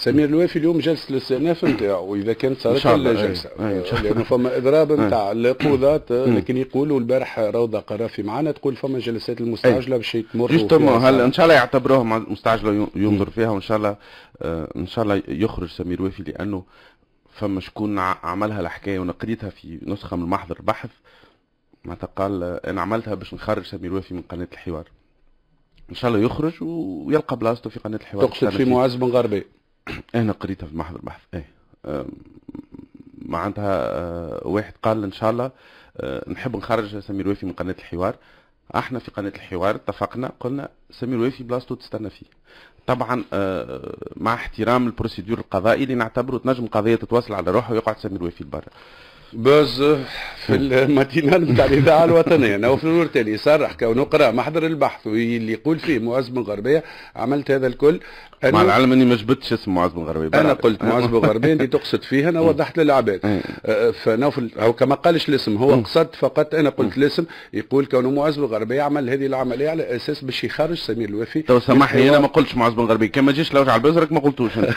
سمير الوافي اليوم جلسه الاستئناف نتاعو واذا كانت صارت الجلسه لانه فما اضراب نتاع القضاة، لكن يقولوا البارح روضه قرافي معنا تقول فما جلسات المستعجله باش تمر هل ان شاء الله يعتبروها مستعجله ينظر فيها، وان شاء الله ان شاء الله يخرج سمير الوافي، لانه فما شكون عملها الحكايه وانا قريتها في نسخه من محضر بحث معناتها قال انا عملتها باش نخرج سمير الوافي من قناه الحوار. ان شاء الله يخرج ويلقى بلاصته في قناه الحوار. تقصد في معز بن غربي؟ انا قريتها في محضر بحث. معناتها واحد قال ان شاء الله نحب نخرج سمير الوافي من قناه الحوار. احنا في قناه الحوار اتفقنا قلنا سمير الوافي بلاصته تستنى فيه، طبعا مع احترام البروسيدور القضائي اللي نعتبره تنجم قضيه تتواصل على روحه ويقعد سمير الوافي لبرا. باز في الماتينال نتاع الاذاعه الوطنيه نوف الورتالي يصرح كونه قرا محضر البحث واللي يقول فيه معز بن غربيه. عملت هذا الكل مع العلم اني ما جبتش اسم معز بن غربيه. انا قلت معز بن غربيه انت تقصد فيه، انا وضحت للعباد. فنوفل هو كما قالش الاسم، هو قصد فقط انا قلت الاسم. يقول كونه معز بن غربيه عمل هذه العمليه على اساس باش يخرج سمير الوافي. تو سامحني انا ما قلتش معز بن غربيه، كان ما جيش لوجع البزرك ما قلتوش انت.